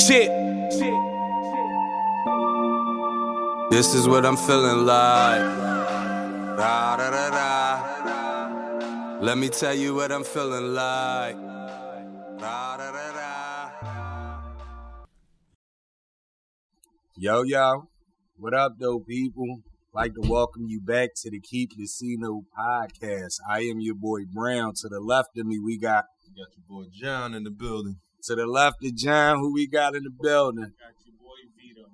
Shit. This is what I'm feeling like. Da, da, da, da. Let me tell you what I'm feeling like. Da, da, da, da. Yo, what up, though, people? Like to welcome you back to the Keep the Casino podcast. I am your boy Brown. To the left of me, we got your boy John in the building. To the left of John, who we got in the building? Got your boy Vito,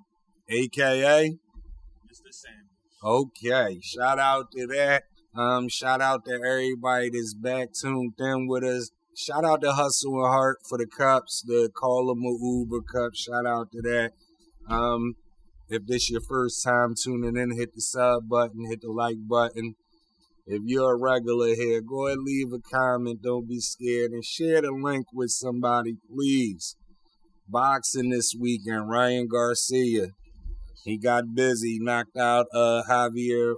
AKA Mr. Sam. Okay, shout out to that. Shout out to everybody that's back tuned in with us. Shout out to Hustle and Heart for the cups, the Call 'em a Uber cup. Shout out to that. If this your first time tuning in, hit the sub button, hit the like button. If you're a regular here, go ahead and leave a comment. Don't be scared. And share the link with somebody, please. Boxing this weekend, Ryan Garcia. He got busy, knocked out Javier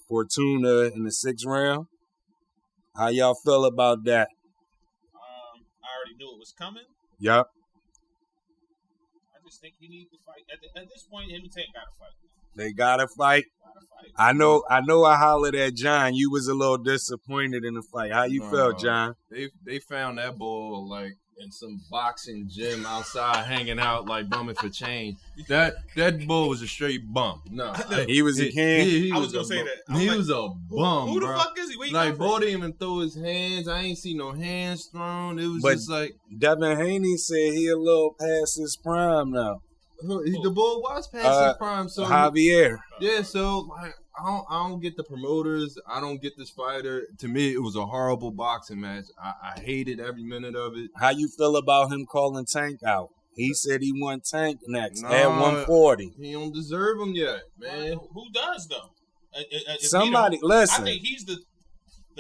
Fortuna in the 6th round. How y'all feel about that? I already knew it was coming. Yup. I just think he needs to fight. At this point, him and Tank got to fight. They gotta fight. I know. I hollered at John. You was a little disappointed in the fight. How you felt, John? They found that bull like in some boxing gym outside, hanging out like bumming for change. That bull was a straight bum. No, he was a can. He I was gonna say that. He was a bum. Who the bro. fuck is he? Where Like, bull didn't even throw his hands. I ain't see no hands thrown. It was just like Devin Haney said he a little past his prime now. The bull was past his prime. So Javier. Yeah, so like I don't get the promoters. I don't get this fighter. To me, it was a horrible boxing match. I hated every minute of it. How you feel about him calling Tank out? He said he want Tank next at 140. He don't deserve him yet, man. Who does though? Somebody, listen. I think he's the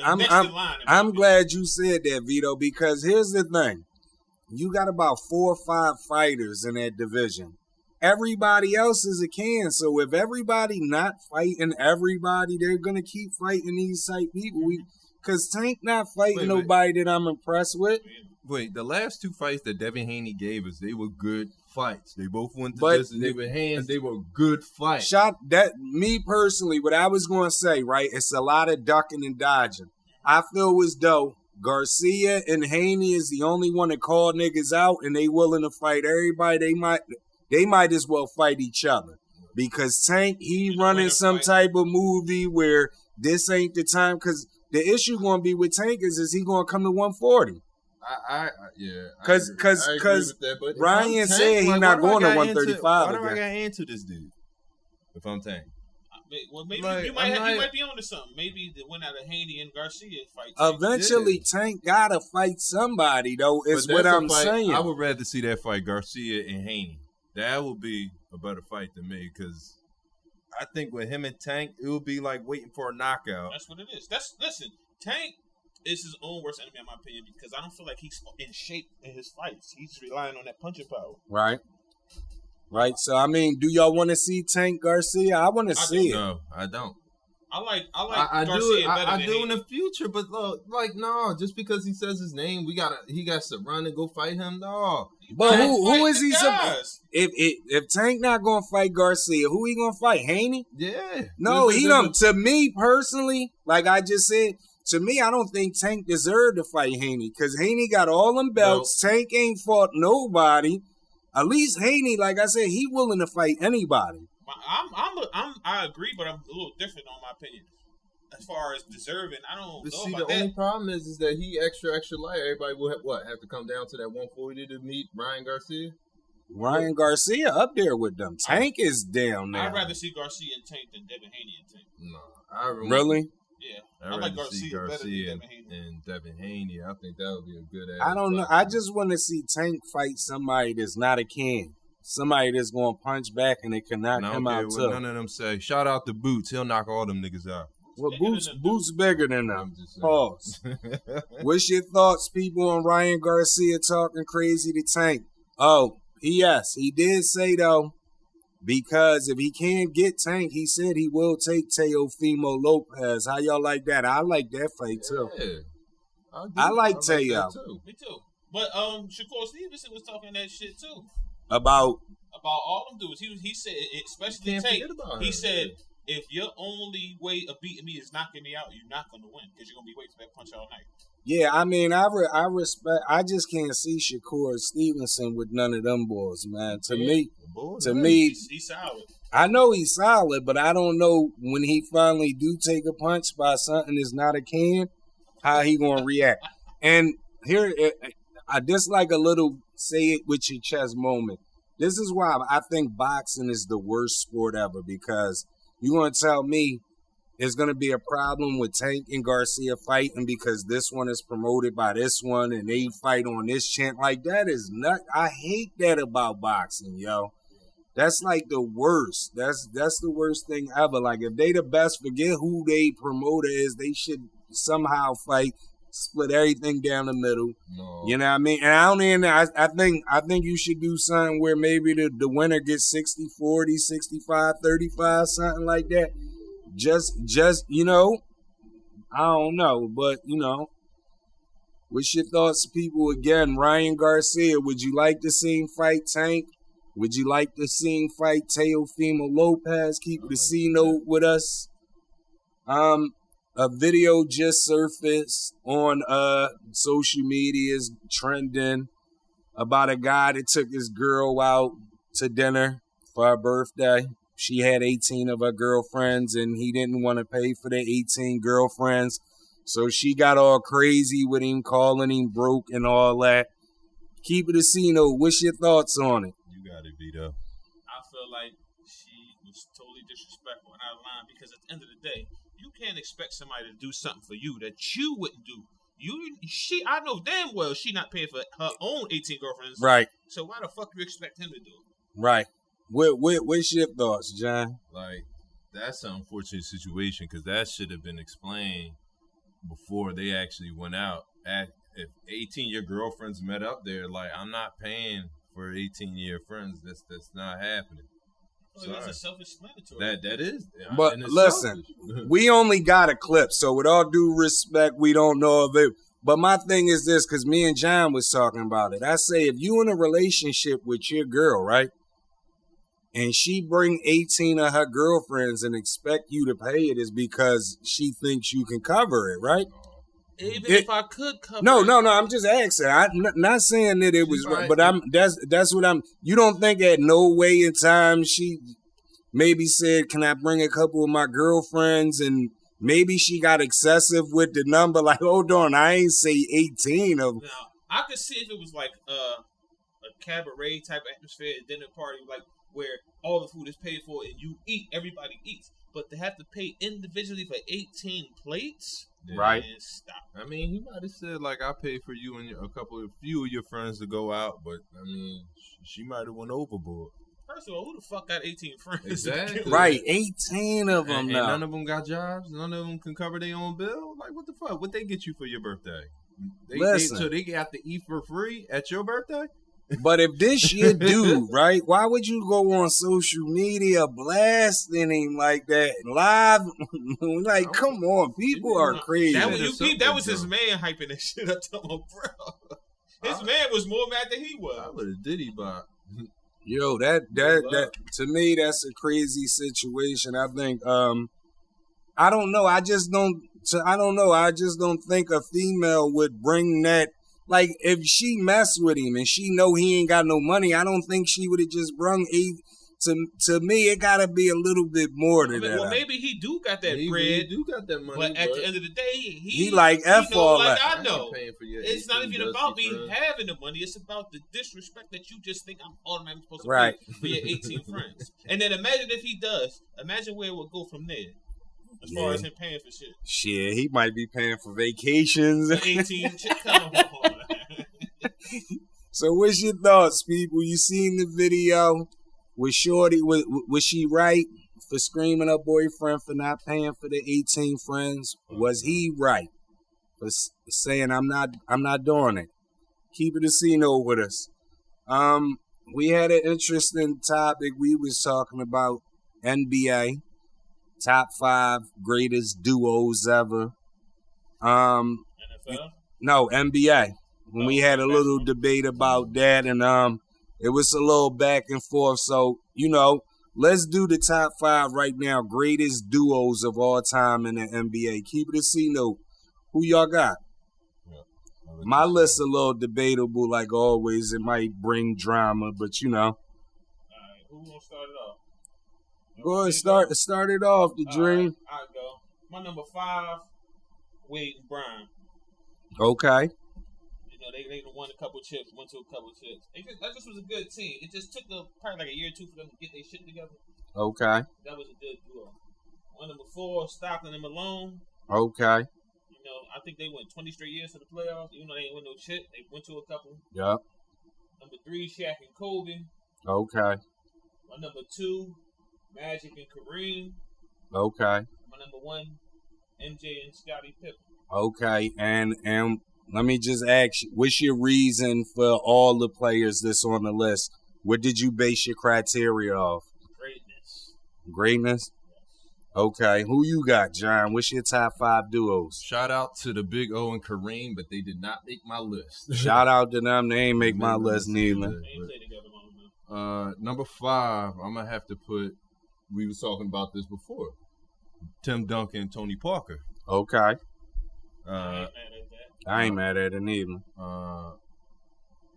I'm next in line. I'm glad you said that, Vito, because here's the thing. You got about 4 or 5 fighters in that division. Everybody else is a can. So if everybody not fighting everybody, they're going to keep fighting these type people. Because Tank not fighting nobody that I'm impressed with. Wait, the last 2 fights that Devin Haney gave us, they were good fights. They both went to distance. They were hands. They were good fights. Me personally, what I was going to say, right, it's a lot of ducking and dodging. I feel as though Garcia and Haney is the only one that call niggas out and they willing to fight everybody. They might as well fight each other because Tank, he running some type of movie where this ain't the time. Because the issue going to be with Tank is he going to come to 140? Because Ryan said he's not going to 135 Why do I got to answer this dude if I'm Tank? Well, maybe you might be onto something. Maybe the win out of Haney and Garcia fight. Eventually, Tank gotta fight somebody, though. Is what I'm saying. I would rather see that fight Garcia and Haney. That would be a better fight than me because I think with him and Tank, it would be like waiting for a knockout. That's what it is. Listen, Tank is his own worst enemy, in my opinion, because I don't feel like he's in shape in his fights. He's relying on that punching power. Right. So I mean, do y'all want to see Tank Garcia? I want to see it. No, I don't. I like Garcia better than do in the future, but look, no, just because he says his name, he got to run and go fight him, no. But who is he supposed? If Tank not gonna fight Garcia, who he gonna fight? Haney? Yeah. No, he don't. To me personally, like I just said, to me, I don't think Tank deserved to fight Haney because Haney got all them belts. No. Tank ain't fought nobody. At least Haney, like I said, he willing to fight anybody. I agree, but I'm a little different on my opinion. As far as deserving, I don't know see, about the only problem is that he extra light. Everybody will have to come down to that 140 to meet Ryan Garcia? Ryan Garcia up there with them. Tank is down there. I'd rather see Garcia and Tank than Devin Haney and Tank. No, really? Yeah, I like Garcia and Devin Haney. I think that would be a good ass. I don't know. I just want to see Tank fight somebody that's not a can. Somebody that's going to punch back and they can knock him out too. None of them say. Shout out to Boots. He'll knock all them niggas out. Well, Boots bigger than them. Pause. What's your thoughts, people, on Ryan Garcia talking crazy to Tank? Oh, yes, he did say, though, because if he can't get Tank, he said he will take Teofimo Lopez. How y'all like that? I like that fight, too. Yeah. I like Teo. Me too. But Shakur Stevenson was talking that shit, too. About all them dudes. He said, especially Can't Tank. forget about He her. said, if your only way of beating me is knocking me out, you're not gonna win because you're gonna be waiting for that punch all night. yeah, I mean, I respect. I just can't see Shakur Stevenson with none of them boys, man. To me, He's solid. I know he's solid, but I don't know when he finally do take a punch by something that's not a can, how he gonna react. And here, I dislike a little say it with your chest moment. This is why I think boxing is the worst sport ever, because you gonna tell me there's going to be a problem with Tank and Garcia fighting because this one is promoted by this one and they fight on this chant. Like, that is not. I hate that about boxing, yo. That's like the worst. That's the worst thing ever. Like, if they the best, forget who they promoter is. They should somehow fight, split everything down the middle. No. You know what I mean? And I think you should do something where maybe the winner gets 60-40, 65-35, something like that. Just you know, I don't know, but you know, what's your thoughts, people? Again, Ryan Garcia, would you like to see him fight Tank? Would you like to see him fight Teofimo Lopez? Keep the C note with us. A video just surfaced on social media is trending about a guy that took his girl out to dinner for her birthday. She had 18 of her girlfriends, and he didn't want to pay for the 18 girlfriends. So she got all crazy with him, calling him broke and all that. Keep it a C-note. What's your thoughts on it? You got it, Vito. I feel like she was totally disrespectful and out of line because at the end of the day, you can't expect somebody to do something for you that you wouldn't do. I know damn well she not paying for her own 18 girlfriends. Right. So why the fuck you expect him to do it? Right. What's your thoughts, John? Like, that's an unfortunate situation because that should have been explained before they actually went out. If 18 your girlfriends met up there, like, I'm not paying for 18-year friends. That's not happening. Well, that's a self-explanatory. That is. But listen, we only got a clip, so with all due respect, we don't know of it. But my thing is this, because me and John was talking about it. I say, if you in a relationship with your girl, right, and she bring 18 of her girlfriends and expect you to pay it, is because she thinks you can cover it, right? Even if I could cover no, it. No, I'm just asking. I'm not saying that it was right, but that's what I'm. You don't think at no way in time she maybe said, "Can I bring a couple of my girlfriends?" And maybe she got excessive with the number. Like, hold on, I ain't say 18 of. Now, I could see if it was like a cabaret type atmosphere, a dinner party, like where all the food is paid for and you eat, everybody eats. But to have to pay individually for 18 plates. Right. Stop. I mean, he might have said, like, I paid for you and a few of your friends to go out, but, I mean, she might have went overboard. First of all, who the fuck got 18 friends? Exactly. Right, 18 of them and now. None of them got jobs? None of them can cover their own bill? Like, what the fuck? What they get you for your birthday? So they got to eat for free at your birthday? But if this your dude, right, why would you go on social media blasting him like that live? Like, come on, people are crazy. That was his man hyping that shit up to him, bro. His man was more mad than he was. I would have Diddy bot. Yo, that to me, that's a crazy situation. I think, I don't know. I just don't think a female would bring that. Like, if she mess with him and she know he ain't got no money, I don't think she would have just brung to me, it gotta be a little bit more than that. Well, maybe he do got that bread. He do got that money. But at the end of the day, he like F all that. I know. It's not even about me having the money. It's about the disrespect that you just think I'm automatically supposed to pay for your 18 friends. And then imagine if he does. Imagine where it would go from there. As far as him paying for shit. Shit, he might be paying for vacations. 18 shit, come on. So what's your thoughts, people? You seen the video? Was Shorty, was she right for screaming her boyfriend for not paying for the 18 friends? Was he right for saying I'm not doing it? Keep it a scene with us. We had an interesting topic. We was talking about NBA. Top 5 greatest duos ever. NFL? No, NBA. When we had a little debate about that, and It was a little back and forth. So, let's do the top 5 right now. Greatest duos of all time in the NBA. Keep it a C note. Who y'all got? My list's a little debatable, like always. It might bring drama, but All right, who gonna start it off? Go ahead, start it off, the dream. I go. My number 5, Wade and Brian. Okay. They won a couple chips, went to a couple chips. That just was a good team. It just took probably like a year or two for them to get their shit together. Okay. That was a good duo. My number 4, Stockton and Malone. Okay. I think they went 20 straight years to the playoffs. Even though they didn't win no shit, they went to a couple. Yep. Number 3, Shaq and Kobe. Okay. My number 2, Magic and Kareem. Okay. My number 1, MJ and Scottie Pippen. Okay. And let me just ask you, what's your reason for all the players that's on the list? What did you base your criteria off? Greatness? Okay. Who you got, John? What's your top 5 duos? Shout out to the Big O and Kareem, but they did not make my list. Shout out to them. They ain't make my list neither. Number 5, I'm going to have to put, we was talking about this before, Tim Duncan and Tony Parker. Okay. I ain't I ain't mad mad at that. at it neither. I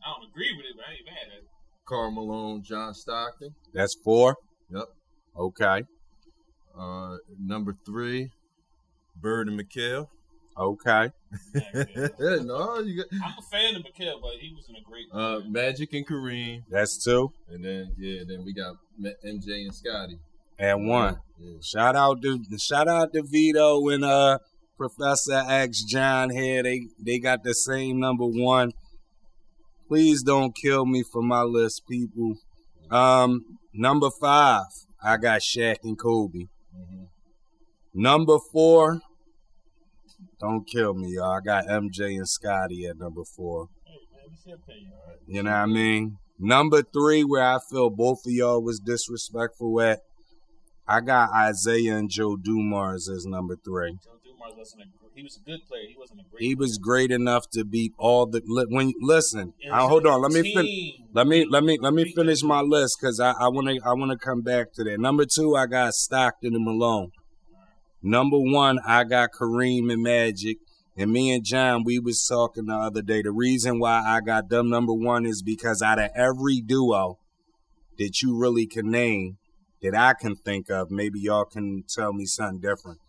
don't agree with it, but I ain't mad at it. Karl Malone, John Stockton. That's 4? Yep. Okay. Number 3, Bird and McHale. Okay. No, you got. I'm a fan of McHale, but he was in a great. Magic and Kareem, That's 2. and then we got MJ and Scottie. And 1. Yeah. Shout out to Vito and Professor X John here. They got the same number 1. Please don't kill me for my list, people. Number 5, I got Shaq and Kobe. Mm-hmm. Number 4, don't kill me, y'all. I got MJ and Scottie at number 4. Hey, man, it's your opinion. You know what I mean? Number 3, where I feel both of y'all was disrespectful at, I got Isaiah and Joe Dumars as number 3. Joe Dumars he was a good player. He wasn't a great. He player. was great enough to beat all the. Listen, It was hold a on. Let me team. Let me finish my list because I wanna come back to that. Number 2, I got Stockton and Malone. Number 1, I got Kareem and Magic. And me and John, we was talking the other day. The reason why I got them number 1 is because out of every duo that you really can name, that I can think of, maybe y'all can tell me something different.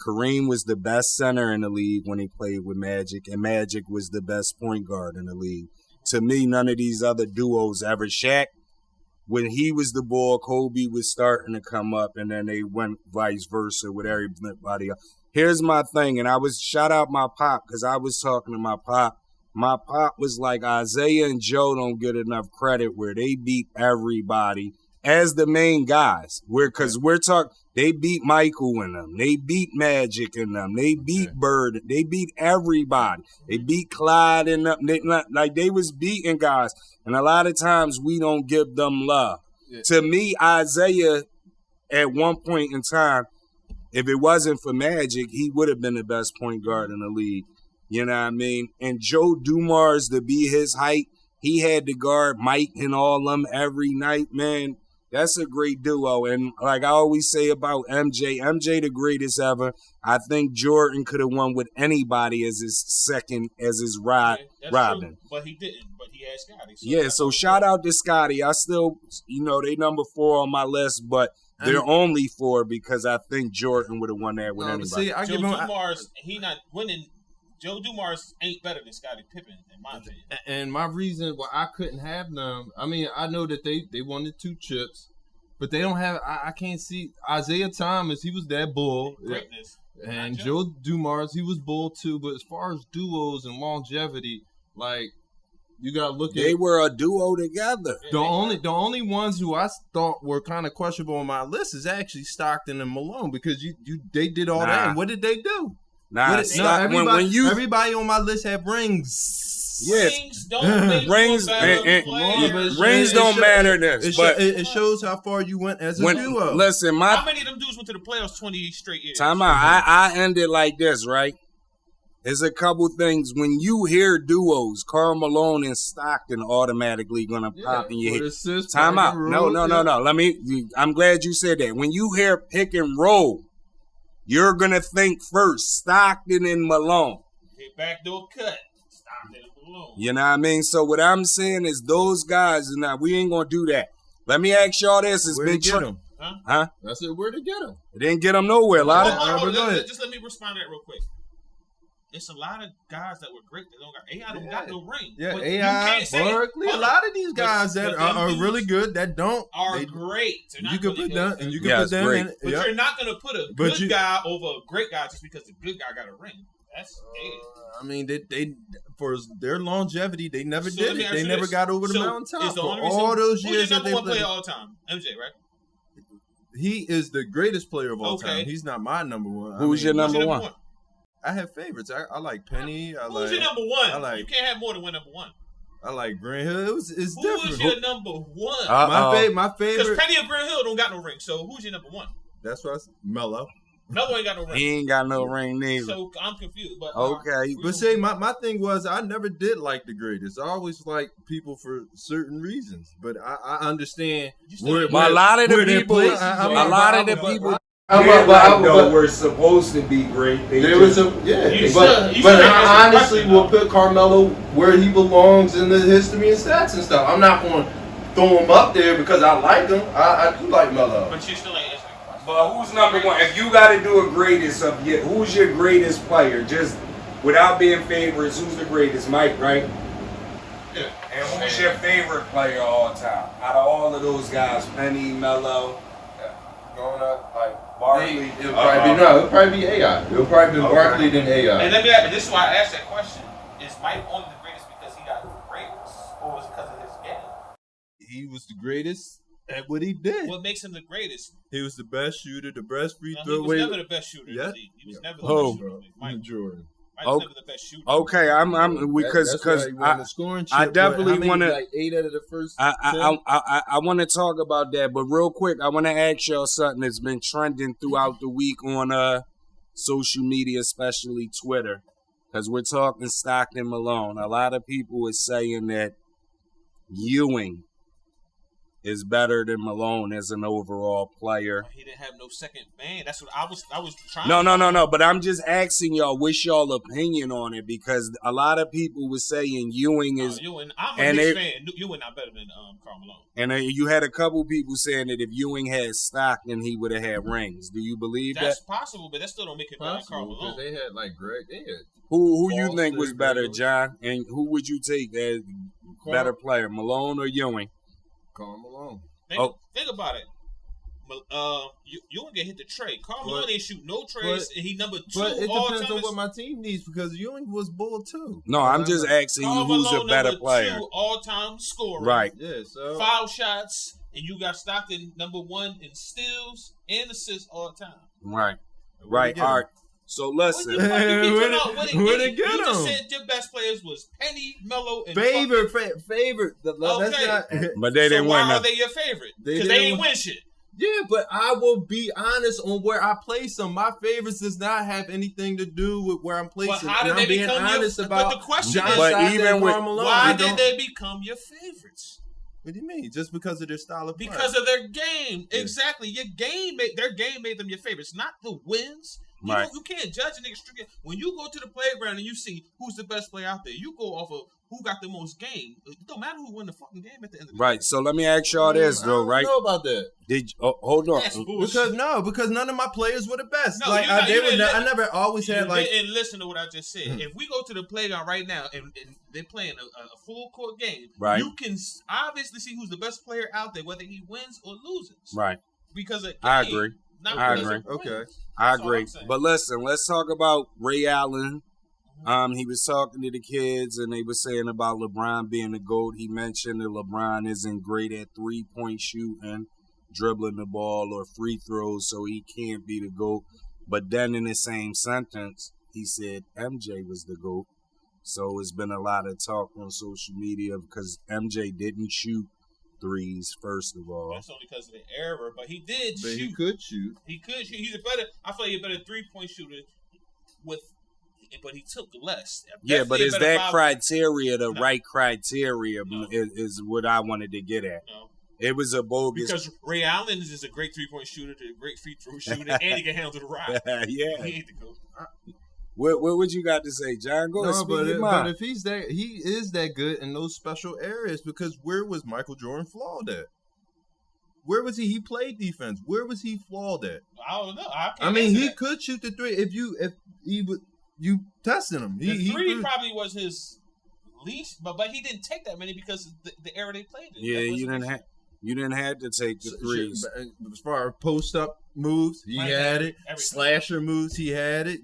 Kareem was the best center in the league when he played with Magic, and Magic was the best point guard in the league. To me, none of these other duos ever. Shaq, when he was the ball, Kobe was starting to come up, and then they went vice versa with everybody else. Here's my thing, and I was shout out my pop because I was talking to my pop. My pop was like, Isaiah and Joe don't get enough credit where they beat everybody as the main guys. Because we're talking, they beat Michael and them. They beat Magic and them. They beat Bird. They beat everybody. They beat Clyde and them. They was beating guys. And a lot of times we don't give them love. Yeah. To me, Isaiah, at one point in time, if it wasn't for Magic, he would have been the best point guard in the league. You know what I mean? And Joe Dumars, to be his height, he had to guard Mike and all them every night, man. That's a great duo. And like I always say about MJ the greatest ever. I think Jordan could have won with anybody as his second, as his Robin. True, but he didn't. But he had Scottie. So shout out to Scottie. I still, they number 4 on my list, but they're only 4 because I think Jordan would have won that with anybody. See, Joe Dumars, he not winning. Joe Dumars ain't better than Scottie Pippen, in my opinion. And my reason why I couldn't have them, I mean, I know that they wanted 2 chips, but they don't have. I can't see Isaiah Thomas. He was that bull. Greatness. And Joe Dumars, he was bull too. But as far as duos and longevity, like you gotta look at. They were a duo together. The only ones who I thought were kind of questionable on my list is actually Stockton and Malone because they did all that. And what did they do? Everybody on my list had rings. Yes, rings don't matter. It shows how far you went as a duo. Listen, how many of them dudes went to the playoffs 20 straight years? Time out. I ended like this, right? There's a couple things. When you hear duos, Karl Malone and Stockton automatically gonna pop in your head. Time out. No. I'm glad you said that. When you hear pick and roll, you're gonna think first Stockton and Malone. Hit backdoor cut. Stockton and Malone. You know what I mean? So what I'm saying is those guys, now we ain't gonna do that. Let me ask y'all this. It's been them. Huh? I said, where to get them? It didn't get them nowhere. A lot of just let me respond to that real quick. It's a lot of guys that were great that don't got AI don't got no ring. Yeah, but AI, Barkley, a lot of these guys that are really good that don't are great. You can put them and you can put them in. But you're not gonna put a good guy over a great guy just because the good guy got a ring. That's I mean, they for their longevity, they never did it. They never got over the mountaintop. For all those years that they played. Who's your number one player all the time? MJ, right? He is the greatest player of all time. He's not my number one. Who's your number one? I have favorites. I like Penny. Who's your number one? You can't have more than one number one. I like Grant Hill. It's different. Who's your number one? My favorite. Because Penny and Grant Hill don't got no ring. So who's your number one? That's what I said. Melo. Melo ain't got no ring. He ain't got no ring neither. So I'm confused. But okay. But see, my thing was I never did like the greatest. I always liked people for certain reasons. But I understand a lot of the people. We're supposed to be great. But I honestly will put Carmelo where he belongs in the history and stats and stuff. I'm not going to throw him up there because I like him. I do like Melo. But you still ain't answering the question. But who's number one? If you got to do a greatest of who's your greatest player? Just without being favorites, who's the greatest? Mike, right? Yeah. And who's your favorite player of all time? Out of all of those guys, Penny, Melo, going up like. Barkley. It'll probably be AI. It'll probably be Barkley than AI. And this is why I asked that question. Is Mike only the greatest because he got greatest, or was it because of his game? He was the greatest at what he did. What makes him the greatest? He was the best shooter, the best free throw. He was never the best shooter in the league. He was never the best shooter in the league. Mike Jordan. Mike was never the best shooter. Okay, I definitely want to. Like 8 out of the first. I want to talk about that, but real quick, I want to ask y'all something that's been trending throughout the week on social media, especially Twitter, because we're talking Stockton Malone. A lot of people are saying that Ewing is better than Malone as an overall player. He didn't have no second man. That's what I was trying. No. But I'm just asking y'all, what's y'all opinion on it? Because a lot of people were saying Ewing is. Ewing, I'm a Knicks fan. Ewing not better than Karl Malone. And you had a couple people saying that if Ewing had Stockton, he would have had rings. Do you believe that's possible? But that still don't make it better than Karl Malone. They had like Greg. They had who you think was better, John? And who would you take as better player, Malone or Ewing? Karl Malone. Think about it. Ewing get hit the trade. Karl Malone ain't shoot no trades, and he number 2 But it all depends time. on what my team needs because Ewing was bull too. No, I'm just asking you who's a better player. 2 all-time scorer. Right. Yeah. So foul shots, and you got Stockton number 1 in steals and assists all time. Right. Right. All right. So listen. Where to get You just him? said your best players was Penny, Melo, and favorite. Okay. But they didn't why win. are they your favorite? Because they ain't win shit. Yeah, but I will be honest on where I place them. My favorites does not have anything to do with where I'm placing. How did they become honest about? But the question is, why did they become your favorites? What do you mean? Just because of their style of play? Because of their game. Yeah. Exactly. Their game made them your favorites, not the wins. You can't judge a nigga strictly. When you go to the playground and you see who's the best player out there, you go off of who got the most game. It don't matter who won the fucking game at the end of the day. Right. So let me ask y'all this, though, right? I don't know about that. Hold on. Because none of my players were the best. No, I never always had like. And listen to what I just said. If we go to the playground right now and they're playing a full court game, right, you can obviously see who's the best player out there, whether he wins or loses. Right. Because I agree. I agree. Okay. I agree. But listen, let's talk about Ray Allen. He was talking to the kids, and they were saying about LeBron being the GOAT. He mentioned that LeBron isn't great at three-point shooting, dribbling the ball, or free throws, so he can't be the GOAT. But then in the same sentence, he said MJ was the GOAT. So it's been a lot of talk on social media because MJ didn't shoot threes, first of all. That's only because of the error, but he did shoot. He could shoot. He could shoot. I feel like he's a better 3-point shooter but he took less. Yeah, but Definitely a is better that foul- criteria the No. right criteria? No. Is what I wanted to get at. No. It was a bogus. Because Ray Allen is just a great 3-point shooter, a great free throw shooter, and he can handle the rock. Yeah. He ain't the coach. What you got to say, John? Go ahead, No, speak your mind. but if he is that good in those special areas, because where was Michael Jordan flawed at? Where was he? He played defense. Where was he flawed at? I don't know. I I mean, he that. could shoot the three if you tested him. The three could. probably was his least, but he didn't take that many because of the era they played in. Yeah, you didn't have to take the threes. As far as post up moves, he had it. Everything. Slasher moves, he had it.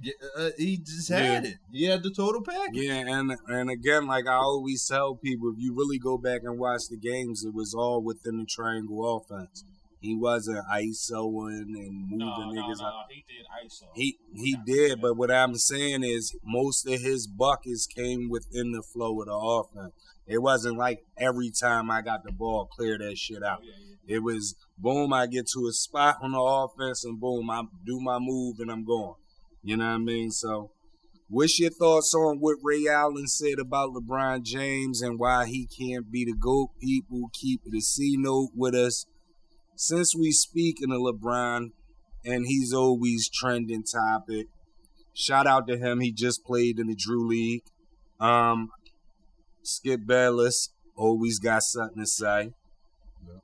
He just had it. He had the total package. Yeah, and again, like I always tell people, if you really go back and watch the games, it was all within the triangle offense. He wasn't ISOing and moving niggas No, he did ISO. He did, but what I'm saying is most of his buckets came within the flow of the offense. It wasn't like every time I got the ball, clear that shit out. Yeah. It was boom, I get to a spot on the offense, and boom, I do my move and I'm going. You know what I mean? So, what's your thoughts on what Ray Allen said about LeBron James and why he can't be the GOAT? People keep the C note with us. Since we speaking of LeBron, and he's always trending topic, shout out to him. He just played in the Drew League. Skip Bayless always got something to say.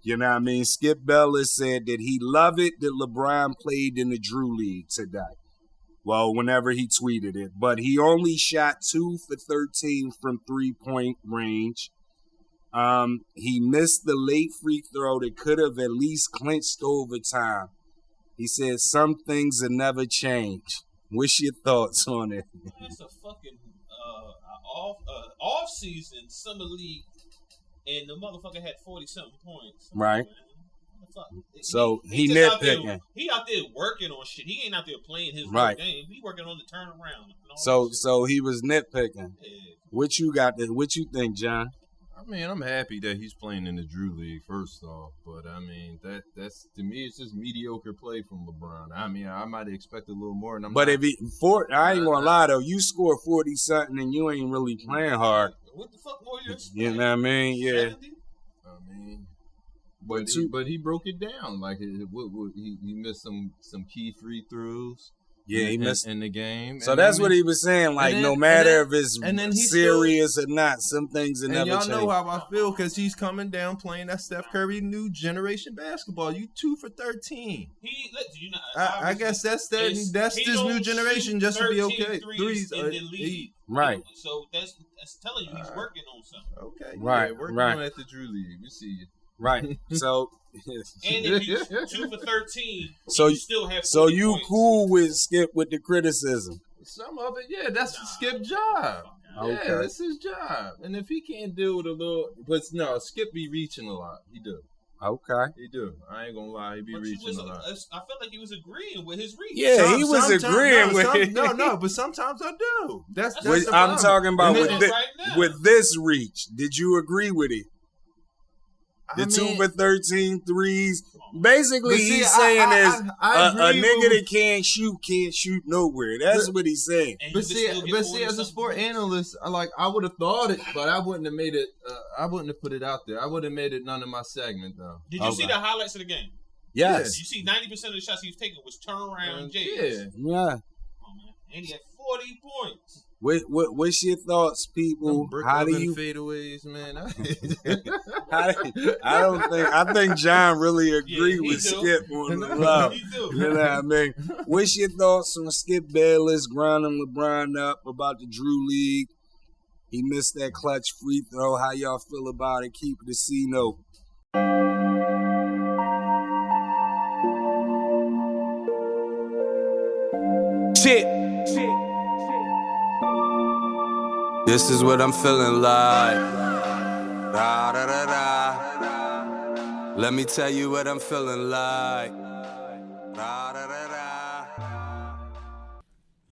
You know what I mean? Skip Bayless said that he loved it that LeBron played in the Drew League today. Well, whenever he tweeted it. But he only shot 2 for 13 from 3-point range. He missed the late free throw that could have at least clinched overtime. He said some things will never change. What's your thoughts on it? That's a fucking off season summer league, and the motherfucker had 40-something points. Right. Man. So he just out nitpicking. there, he out there working on shit. He ain't out there playing his Right. game. He working on the turnaround. And all So that shit. so he was nitpicking. Yeah. What you got? What you think, John? I mean, I'm happy that he's playing in the Drew League, first off. But, I mean, that's to me, it's just mediocre play from LeBron. I mean, I might expect a little more. And But if I ain't gonna lie though, you score 40-something and you ain't really playing hard. What the fuck more you expect? You know what I mean? Yeah. 70? I mean, But he broke it down. Like, he missed some key free throws. Yeah, he missed in the game. So that's what he was saying. Like, no matter if it's serious or not, some things will never y'all change. know how I feel because he's coming down playing that Steph Curry new generation basketball. You 2 for 13. I guess that's this new generation just to be okay. Threes in the league. Right. So that's telling you he's working on something. Okay. Right. Yeah, working Right. on at the Drew League. We see you. Right. So. And if you 2 for 13, so you still have 40 So you points. cool with Skip with the criticism? Some of it, yeah, that's Skip's job. Okay. Yeah, that's his job. And if he can't deal with a little, but no, Skip be reaching a lot. He do. Okay. He do. I ain't gonna lie, he be reaching a lot. I felt like he was agreeing with his reach. Yeah, he was Sometimes- agreeing with it. No, but sometimes I do. That's the I'm problem. talking about And with this reach. Did you agree with it? The 2 for 13 threes. Basically, he's saying is a nigga that can't shoot nowhere. That's what he's saying. But see, as a sport analyst, I would have thought it, but I wouldn't have made it. I wouldn't have put it out there. I would have made it none of my segment though. Did you see the highlights of the game? Yes. You see 90% of the shots he was taking was turnaround J's. Yeah. Oh, man. And he had 40 points. What's your thoughts, people? How do you fadeaways, man? I think John really agreed with do. Skip on the love. He do. You know what I mean? What's your thoughts on Skip Bayless grinding LeBron up about the Drew League? He missed that clutch free throw. How y'all feel about it? Keep it a C note. Shit. This is what I'm feeling like. Da, da, da, da. Let me tell you what I'm feeling like. Da, da, da.